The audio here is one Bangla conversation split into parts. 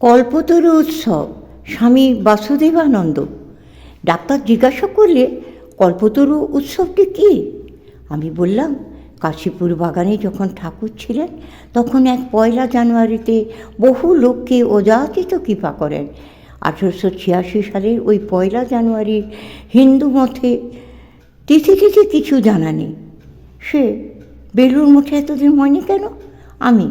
কল্পতরু উৎসব, স্বামী বাসুদেবানন্দ। ডাক্তার জিজ্ঞাসা করলে কল্পতরু উৎসবটি কী? আমি বললাম, কাশীপুর বাগানে যখন ঠাকুর ছিলেন তখন এক 1 জানুয়ারিতে বহু লোককে অযাচিত কৃপা করেন। 1886 সালের ওই 1 জানুয়ারির হিন্দু মতে তিথি কিছু জানা নেই। সে বেলুর মঠে এতদিন হয়নি কেন? আমি,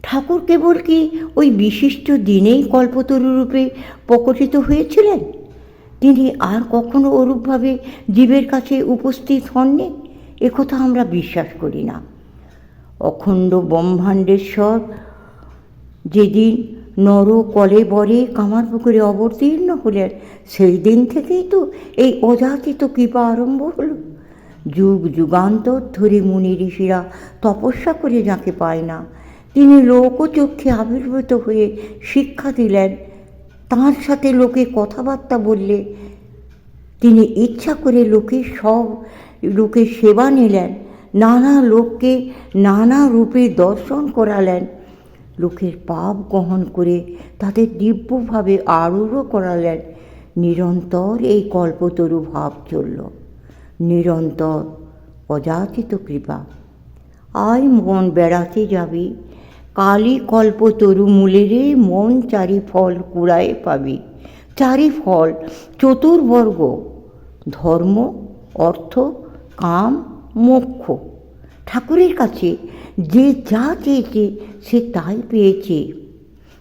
ঠাকুর কেবল কি ওই বিশিষ্ট দিনেই কল্পতরু রূপে প্রকটিত হয়েছিলেন? তিনি আর কখনো ওরূপভাবে জীবের কাছে উপস্থিত হননি? একথা আমরা বিশ্বাস করি না। অখণ্ড ব্রহ্মাণ্ডেশ্বর যেদিন নর কলেবরে কামারপুকুরে অবতীর্ণ হলেন, সেই দিন থেকেই তো এই অযাচিত কৃপা আরম্ভ হলো। যুগ যুগান্তর ধরে মুনি ঋষিরা তপস্যা করে যাকে পায় না, তিনি লোকচক্ষে আবির্ভূত হয়ে শিক্ষা দিলেন। তাঁর সাথে লোকে কথাবার্তা বললে তিনি ইচ্ছা করে লোকের সেবা নিলেন, নানা লোককে নানা রূপে দর্শন করালেন, লোকের পাপ গ্রহণ করে তাদের দিব্যভাবে আরূঢ় করালেন। নিরন্তর এই কল্পতরু ভাব চলল, নিরন্তর অযাচিত কৃপা। আয় মন বেড়াতে যাবি, কালী কল্পতরু মূলেরে মন চারি ফল কুড়ায়ে পাবি। চারি ফল চতুর্বর্গ, ধর্ম, অর্থ, কাম, মোক্ষ। ঠাকুরের কাছে যে যা চেয়েছে সে তাই পেয়েছে।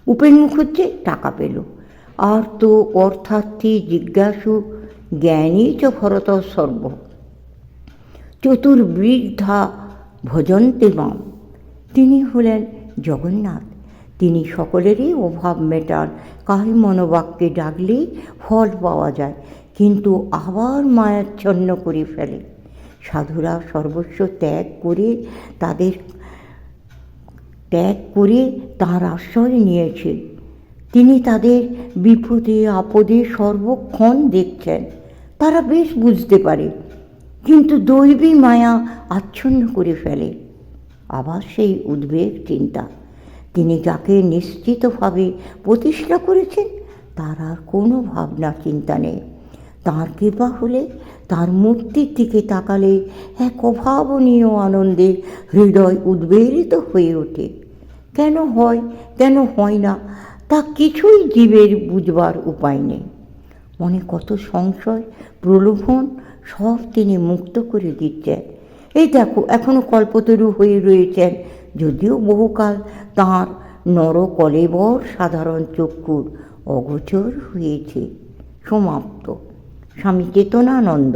উপেন মুখুজ্জে টাকা পেল, আর তো অর্থার্থী জিজ্ঞাসু জ্ঞানী চ ভরত সর্ব। চতুর্বৃদ্ধা ভজন্তে মাম। তিনি হলেন জগন্নাথ। তিনি সকলেরই অভাব মেটান। কাল মনোবাক্যে ডাকলেই ফল পাওয়া যায়, কিন্তু আবার মায়াচ্ছন্ন করে ফেলে। সাধুরা সর্বস্ব ত্যাগ করে তাঁর আশ্রয় নিয়েছে। তিনি তাদের বিপদে আপদে সর্বক্ষণ দেখছেন। তারা বেশ বুঝতে পারে, কিন্তু দৈবী মায়া আচ্ছন্ন করে ফেলে। আবার সেই উদ্বেগ চিন্তা। তিনি যাকে নিশ্চিতভাবে প্রতিষ্ঠা করেছেন তার আর কোনো ভাবনা চিন্তা নেই। তাঁর কৃপা হলে, তাঁর মূর্তির দিকে তাকালে এক অভাবনীয় আনন্দে হৃদয় উদ্বেলিত হয়ে ওঠে। কেন হয়, কেন হয় না, তা কিছুই জীবের বুঝবার উপায় নেই। মনে কত সংশয়, প্রলোভন, সব তিনি মুক্ত করে দিচ্ছেন। এই দেখো, এখনও কল্পতরু হয়ে রয়েছেন, যদিও বহুকাল তাঁর নরকলেবর সাধারণ চক্ষুর অগোচর হয়েছে। সমাপ্ত। স্বামী চেতনানন্দ।